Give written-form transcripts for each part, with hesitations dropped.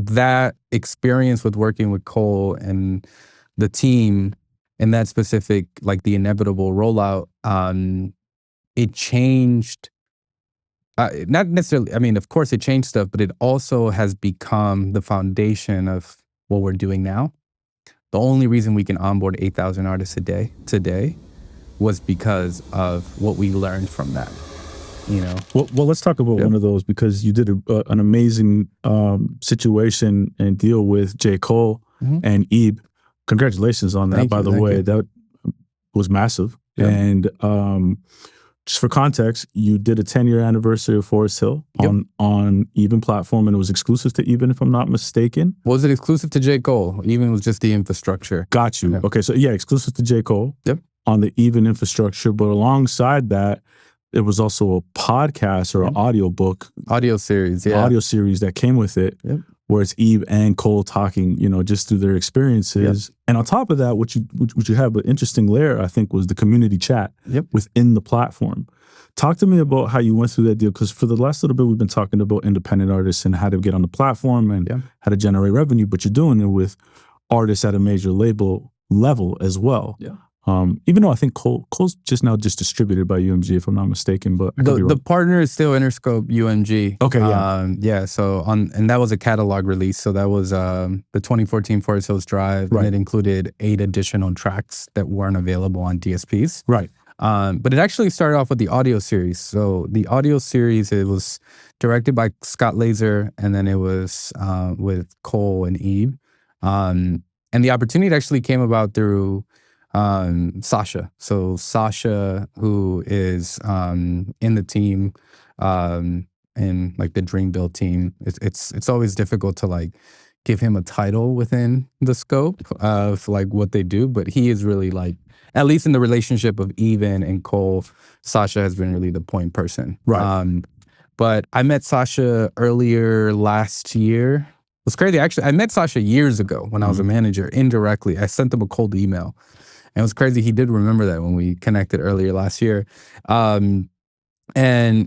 that experience with working with Cole and the team and that specific, like the inevitable rollout, it changed, not necessarily, I mean, of course it changed stuff, but it also has become the foundation of what we're doing now. The only reason we can onboard 8,000 artists a day today was because of what we learned from that, you know? Well, let's talk about one of those, because you did an amazing situation and deal with J. Cole and Ebe. Congratulations on that, by the way. That was massive. Yep. And just for context, you did a 10-year anniversary of Forest Hill on Even platform, and it was exclusive to Even, if I'm not mistaken. Was it exclusive to J. Cole? Even was just the infrastructure. Got you. Yep. Okay, so yeah, exclusive to J. Cole. Yep. On the Even infrastructure, but alongside that, there was also a podcast or an audio series that came with it, where it's Ebe and Cole talking, you know, just through their experiences. Yep. And on top of that, what you have an interesting layer, I think, was the community chat within the platform. Talk to me about how you went through that deal, because for the last little bit, we've been talking about independent artists and how to get on the platform and how to generate revenue, but you're doing it with artists at a major label level as well. Yeah. Even though I think Cole's just distributed by UMG, if I'm not mistaken, but the partner is still Interscope UMG. Okay, So and that was a catalog release. So that was the 2014 Forest Hills Drive, and it included 8 additional tracks that weren't available on DSPs. Right. But it actually started off with the audio series. So the audio series, it was directed by Scott Laser, and then it was with Cole and Ebe. And the opportunity actually came about through Sasha. So Sasha, who is in the team, in like the Dreamville team, it's always difficult to like give him a title within the scope of like what they do, but he is really like, at least in the relationship of Even and Cole, Sasha has been really the point person. Right. But I met Sasha earlier last year. It was crazy. Actually, I met Sasha years ago when I was a manager, indirectly. I sent him a cold email. And it was crazy. He did remember that when we connected earlier last year. And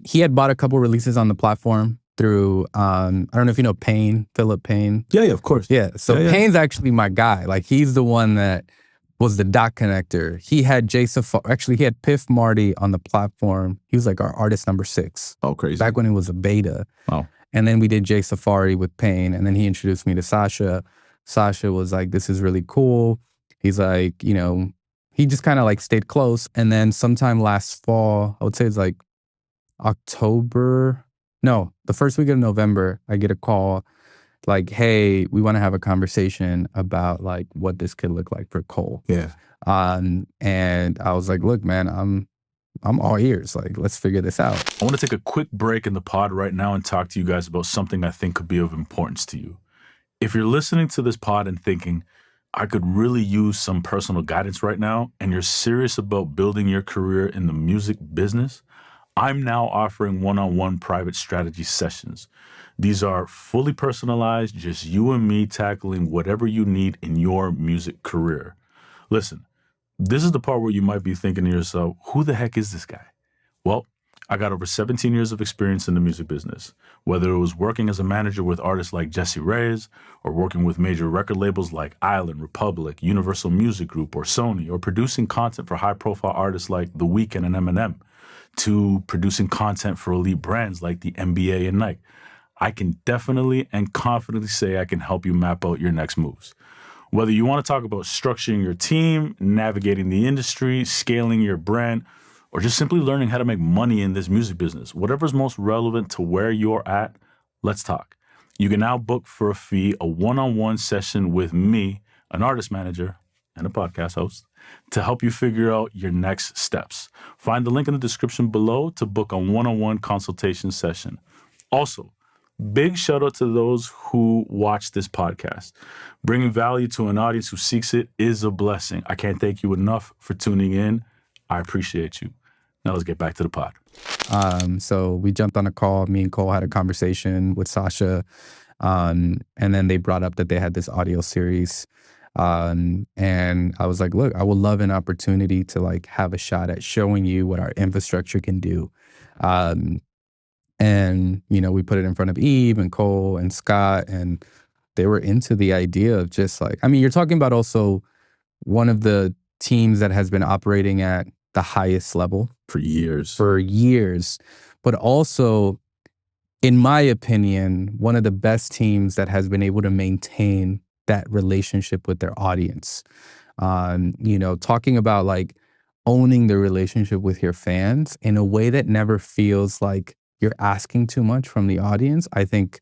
he had bought a couple releases on the platform through, I don't know if you know Payne, Philip Payne. Yeah, of course. Yeah, so Payne's actually my guy. Like, he's the one that was the dot connector. He had he had Piff Marty on the platform. He was like our artist number 6. Oh, crazy. Back when it was a beta. Oh. And then we did J Safari with Payne, and then he introduced me to Sasha. Sasha was like, this is really cool. He's like, you know, he just kind of like stayed close. And then sometime last fall, I would say it's like the first week of November, I get a call like, hey, we want to have a conversation about like what this could look like for Cole. Yeah. And I was like, look, man, I'm all ears. Like, let's figure this out. I want to take a quick break in the pod right now and talk to you guys about something I think could be of importance to you. If you're listening to this pod and thinking, I could really use some personal guidance right now, and you're serious about building your career in the music business, I'm now offering one-on-one private strategy sessions. These are fully personalized, just you and me tackling whatever you need in your music career. Listen, this is the part where you might be thinking to yourself, who the heck is this guy? Well, I got over 17 years of experience in the music business, whether it was working as a manager with artists like Jessie Reyes, or working with major record labels like Island, Republic, Universal Music Group, or Sony, or producing content for high-profile artists like The Weeknd and Eminem, to producing content for elite brands like the NBA and Nike. I can definitely and confidently say I can help you map out your next moves. Whether you want to talk about structuring your team, navigating the industry, scaling your brand, or just simply learning how to make money in this music business, whatever's most relevant to where you're at, let's talk. You can now book for a fee a one-on-one session with me, an artist manager and a podcast host, to help you figure out your next steps. Find the link in the description below to book a one-on-one consultation session. Also, big shout out to those who watch this podcast. Bringing value to an audience who seeks it is a blessing. I can't thank you enough for tuning in. I appreciate you. Now let's get back to the pod. So we jumped on a call. Me and Cole had a conversation with Sasha. And then they brought up that they had this audio series. And I was like, look, I would love an opportunity to like have a shot at showing you what our infrastructure can do. And, you know, we put it in front of Eve and Cole and Scott, and they were into the idea of just like, I mean, you're talking about also one of the teams that has been operating at the highest level for years. But also, in my opinion, one of the best teams that has been able to maintain that relationship with their audience. You know, talking about like owning the relationship with your fans in a way that never feels like you're asking too much from the audience. I think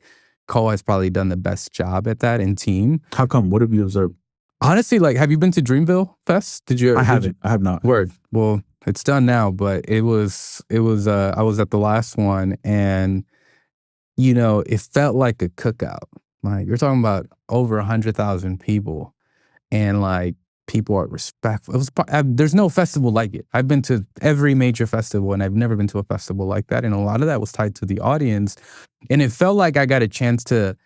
Cole has probably done the best job at that in team. How come? What have you observed? Honestly, like, have you been to Dreamville Fest? Did you? I haven't. I have not. Word. Well, it's done now, but I was at the last one, and you know, it felt like a cookout. Like, you're talking about over 100,000 people, and like, people are respectful. It was, there's no festival like it. I've been to every major festival, and I've never been to a festival like that. And a lot of that was tied to the audience, and it felt like I got a chance to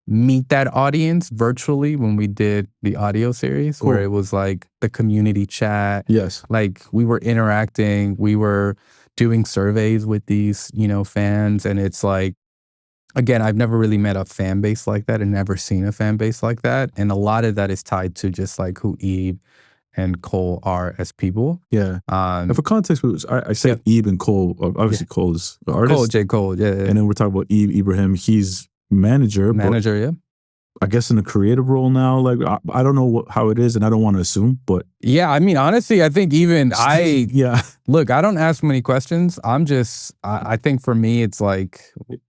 meet that audience virtually when we did the audio series, where it was like the community chat. Yes. Like, we were interacting, we were doing surveys with these, you know, fans. And it's like, again, I've never really met a fan base like that and never seen a fan base like that. And a lot of that is tied to just like who Eve and Cole are as people. Yeah. And for context, I said Eve and Cole. Obviously, Cole is the artist. Cole, J. Cole, yeah. And then we're talking about Eve Ibrahim. He's manager, yeah. I guess in a creative role now. Like, I don't know how it is, and I don't want to assume, but yeah, I mean, honestly, I think even look, I don't ask many questions. I'm just, I think for me, it's like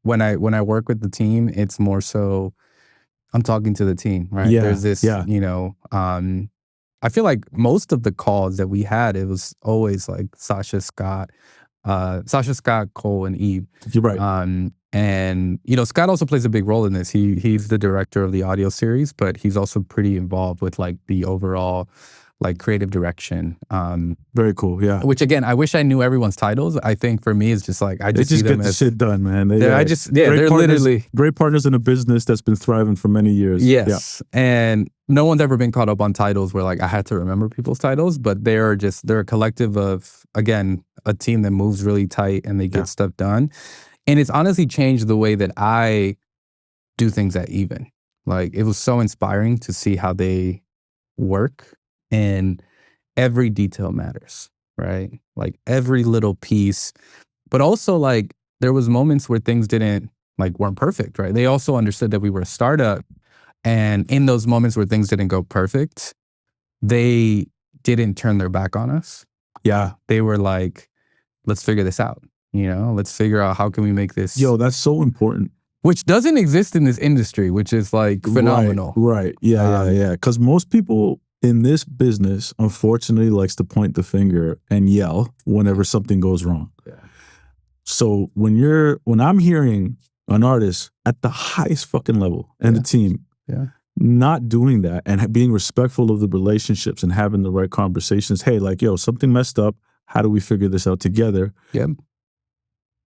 when I work with the team, it's more so I'm talking to the team, right? Yeah, there's this, you know, I feel like most of the calls that we had, it was always like Sasha, Scott, Cole, and Eve. You're right. And you know, Scott also plays a big role in this. He's the director of the audio series, but he's also pretty involved with like the overall like creative direction. Very cool, yeah. Which again, I wish I knew everyone's titles. I think for me, it's just like I just see them get the as shit done, man. they're literally great partners in a business that's been thriving for many years. Yes, and no one's ever been caught up on titles where like I had to remember people's titles, but they're a collective of, again, a team that moves really tight and they get stuff done. And it's honestly changed the way that I do things at Even. Like, it was so inspiring to see how they work, and every detail matters, right? Like, every little piece. But also, like, there was moments where things weren't perfect, right? They also understood that we were a startup. And in those moments where things didn't go perfect, they didn't turn their back on us. Yeah. They were like, let's figure this out. You know, let's figure out how can we make this. Yo, that's so important. Which doesn't exist in this industry, which is like phenomenal. Right. Yeah. Because most people in this business, unfortunately, likes to point the finger and yell whenever something goes wrong. Yeah. So when I'm hearing an artist at the highest fucking level and the team not doing that and being respectful of the relationships and having the right conversations, hey, like, yo, something messed up. How do we figure this out together? Yeah.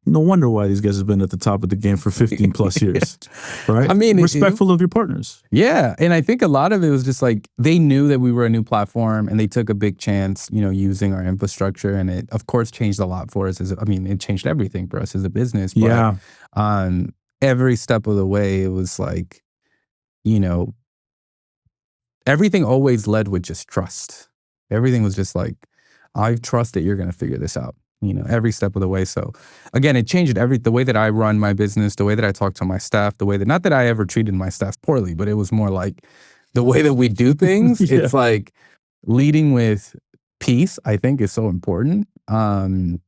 No wonder why these guys have been at the top of the game for 15 plus years, right? I mean, respectful of your partners. Yeah, and I think a lot of it was just like they knew that we were a new platform, and they took a big chance, you know, using our infrastructure, and it of course changed a lot for us. It changed everything for us as a business. But, every step of the way, it was like, you know, everything always led with just trust. Everything was just like, I trust that you're going to figure this out. You know, every step of the way. So again, it changed the way that I run my business, the way that I talk to my staff, the way that, not that I ever treated my staff poorly, but it was more like the way that we do things. It's like leading with peace, I think, is so important. And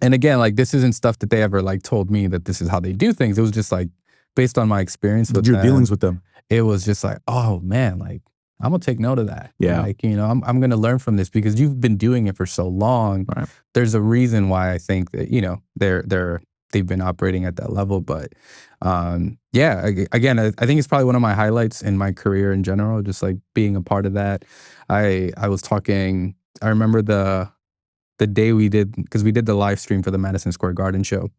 again, like, this isn't stuff that they ever like told me that this is how they do things. It was just like based on my experience with your dealings with them. It was just like, oh man, like, I'm gonna take note of that. Yeah. Like, you know, I'm gonna learn from this because you've been doing it for so long. Right. There's a reason why I think that, you know, they've been operating at that level. But again, I think it's probably one of my highlights in my career in general, just like being a part of that. I remember the day we did the live stream for the Madison Square Garden show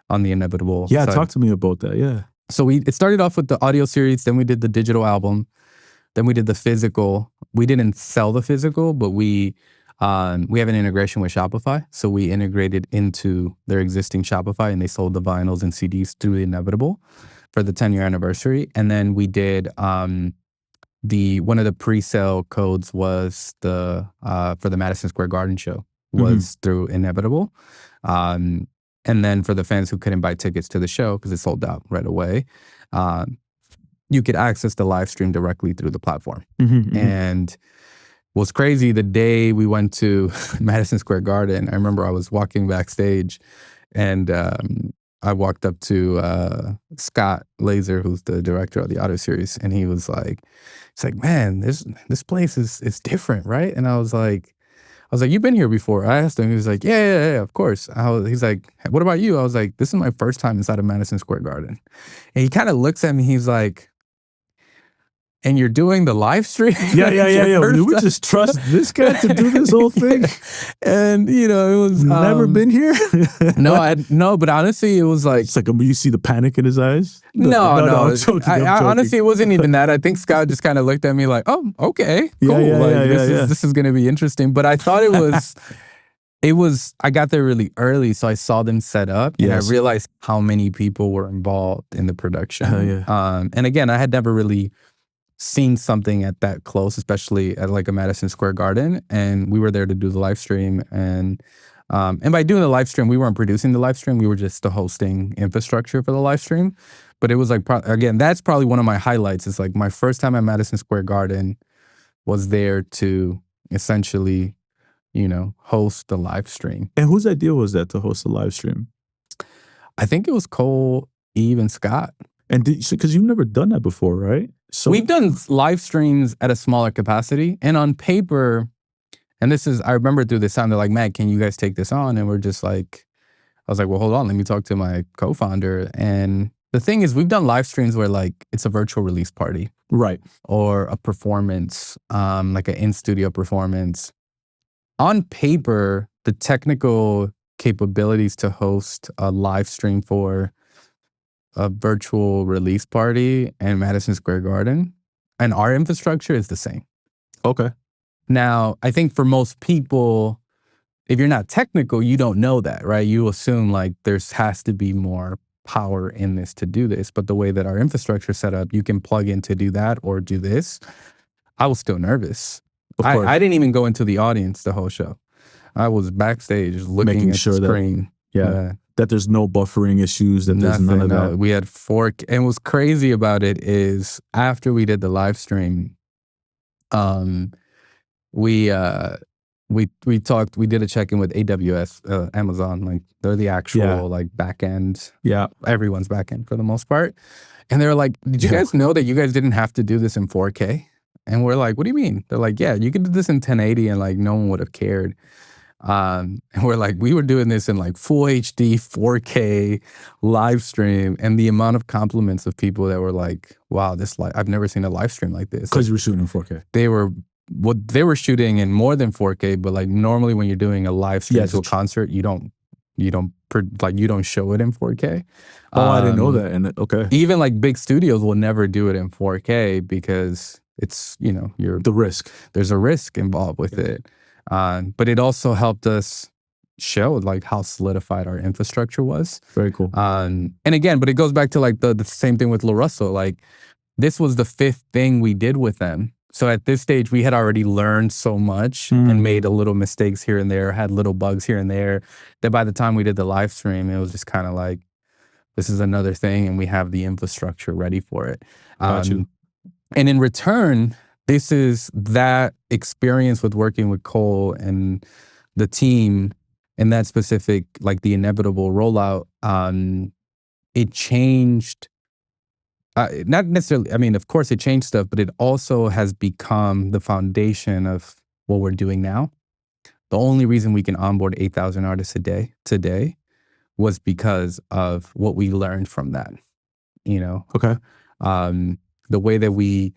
on the Inevitable. Yeah, talk to me about that. Yeah. So it started off with the audio series, then we did the digital album. Then we did the physical. We didn't sell the physical, but we have an integration with Shopify. So we integrated into their existing Shopify, and they sold the vinyls and CDs through the Inevitable. for the 10-year anniversary. And then we did one of the pre-sale codes was for the Madison Square Garden show was through Inevitable. And then for the fans who couldn't buy tickets to the show because it sold out right away, you could access the live stream directly through the platform. And what's crazy, the day we went to Madison Square Garden, I remember I was walking backstage and I walked up to Scott Laser, who's the director of the audio series, and he was like, man, this place is different, right? And I was like, you've been here before. I asked him, he was like, yeah, of course. He's like, what about you? I was like, this is my first time inside of Madison Square Garden. And he kind of looks at me, he's like, and you're doing the live stream? Yeah. Do we just trust this guy to do this whole thing? And, it was... Never been here? No, but honestly, it was like... It's like, you see the panic in his eyes? No. I'm joking. Honestly, it wasn't even that. I think Scott just kind of looked at me like, oh, okay, cool. This is going to be interesting. But I thought it was... I got there really early, so I saw them set up, and I realized how many people were involved in the production. And again, I had never really seen something at that close, especially at like a Madison Square Garden. And we were there to do the live stream. And by doing the live stream, we weren't producing the live stream. We were just the hosting infrastructure for the live stream. But it was like, again, that's probably one of my highlights. It's like my first time at Madison Square Garden was there to essentially, host the live stream. And whose idea was that to host the live stream? I think it was Cole, Eve, and Scott. And because you've never done that before, right? So we've done live streams at a smaller capacity, and on paper, and I remember through this time, they're like, Matt, can you guys take this on? And we're just like, I was like, well, hold on, let me talk to my co-founder. And the thing is, we've done live streams where like it's a virtual release party. Right. Or a performance, like an in-studio performance. On paper, the technical capabilities to host a live stream for a virtual release party in Madison Square Garden and our infrastructure is the same. Okay. Now, I think for most people, if you're not technical, you don't know that, right? You assume like has to be more power in this to do this. But the way that our infrastructure is set up, you can plug in to do that or do this. I was still nervous. I didn't even go into the audience the whole show. I was backstage looking at the screen. That there's no buffering issues, that there's none of that. We had and what's crazy about it is after we did the live stream, we did a check-in with AWS, Amazon, like they're the actual like back end. Yeah. Everyone's back end for the most part. And they were like, did you guys know that you guys didn't have to do this in 4K? And we're like, what do you mean? They're like, yeah, you could do this in 1080 and like no one would have cared. And we're like, we were doing this in like full HD, 4K live stream, and the amount of compliments of people that were like, wow, I've never seen a live stream like this. Because you were shooting in 4K. They were shooting in more than 4K, but like normally when you're doing a live stream to a concert, you don't show it in 4K. Oh, I didn't know that. And okay. Even like big studios will never do it in 4K because it's, the risk. There's a risk involved with it. But it also helped us show like how solidified our infrastructure was. Very cool. And again, but it goes back to like the same thing with La Russell. Like this was the 5th thing we did with them. So at this stage, we had already learned so much and made a little mistakes here and there, had little bugs here and there, that by the time we did the live stream, it was just kind of like, this is another thing, and we have the infrastructure ready for it. And in return, this is that experience with working with Cole and the team and that specific, like the inevitable rollout, it changed. Not necessarily, I mean, of course it changed stuff, but it also has become the foundation of what we're doing now. The only reason we can onboard 8,000 artists a day today was because of what we learned from that, Okay. The way that we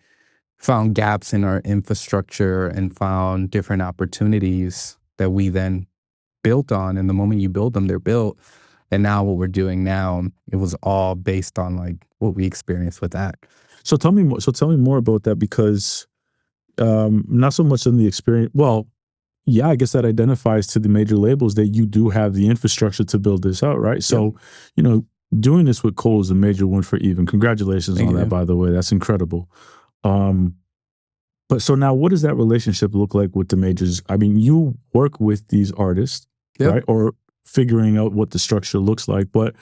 found gaps in our infrastructure and found different opportunities that we then built on. And the moment you build them, they're built. And now what we're doing now, it was all based on like what we experienced with that. So tell me more about that, because not so much in the experience. Well, yeah, I guess that identifies to the major labels that you do have the infrastructure to build this out, right? So, doing this with Cole is a major win for Eve. Congratulations on that, by the way. That's incredible. But so now, what does that relationship look like with the majors? I mean, you work with these artists, right? Or figuring out what the structure looks like. But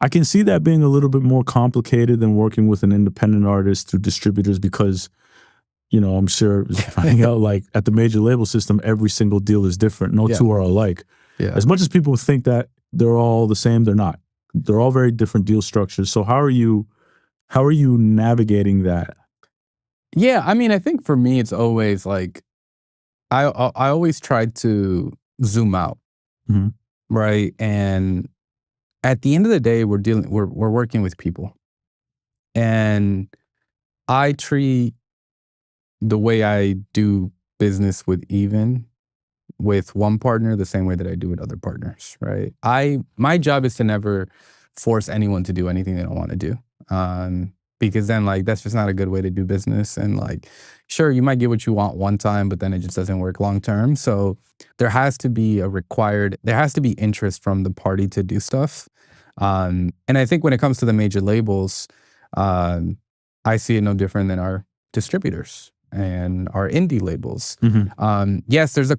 I can see that being a little bit more complicated than working with an independent artist through distributors because, you know, I'm sure finding out like at the major label system, every single deal is different. No two are alike. As much as people think that they're all the same, they're not. They're all very different deal structures. So how are you navigating that? Yeah, I mean, I think for me, it's always like I always try to zoom out, right? And at the end of the day, we're working with people, and I treat the way I do business with one partner the same way that I do with other partners, right? My job is to never force anyone to do anything they don't want to do. Because then like that's just not a good way to do business. And like, sure, you might get what you want one time, but then it just doesn't work long term. So there has to be interest from the party to do stuff. And I think when it comes to the major labels, I see it no different than our distributors and our indie labels. Yes, there's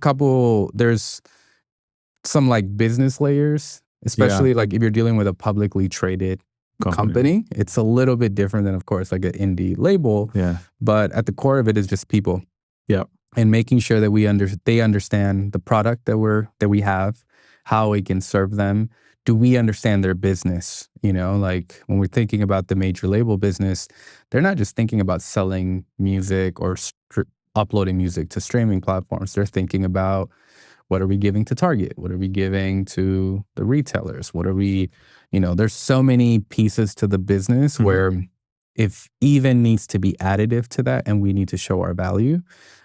some like business layers, especially like if you're dealing with a publicly traded company. It's a little bit different than, of course, like an indie label. But at the core of it is just people. And making sure that they understand the product that we have, how we can serve them. Do we understand their business? You know, like when we're thinking about the major label business, they're not just thinking about selling music or uploading music to streaming platforms. They're thinking about, what are we giving to Target? What are we giving to the retailers? What are we, you know, there's so many pieces to the business where if even needs to be additive to that and we need to show our value.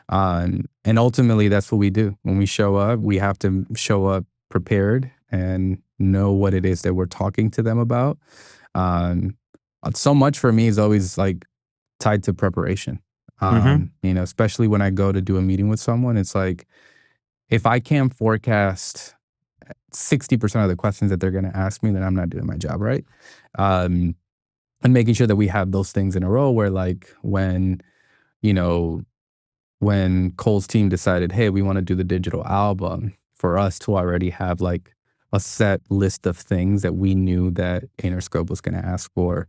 And ultimately that's what we do. When we show up, we have to show up prepared and know what it is that we're talking to them about. So much for me is always like tied to preparation. You know, especially when I go to do a meeting with someone, it's like, if I can't forecast 60% of the questions that they're going to ask me, then I'm not doing my job right. And making sure that we have those things in a row where like when Cole's team decided, hey, we want to do the digital album, for us to already have like a set list of things that we knew that Interscope was going to ask for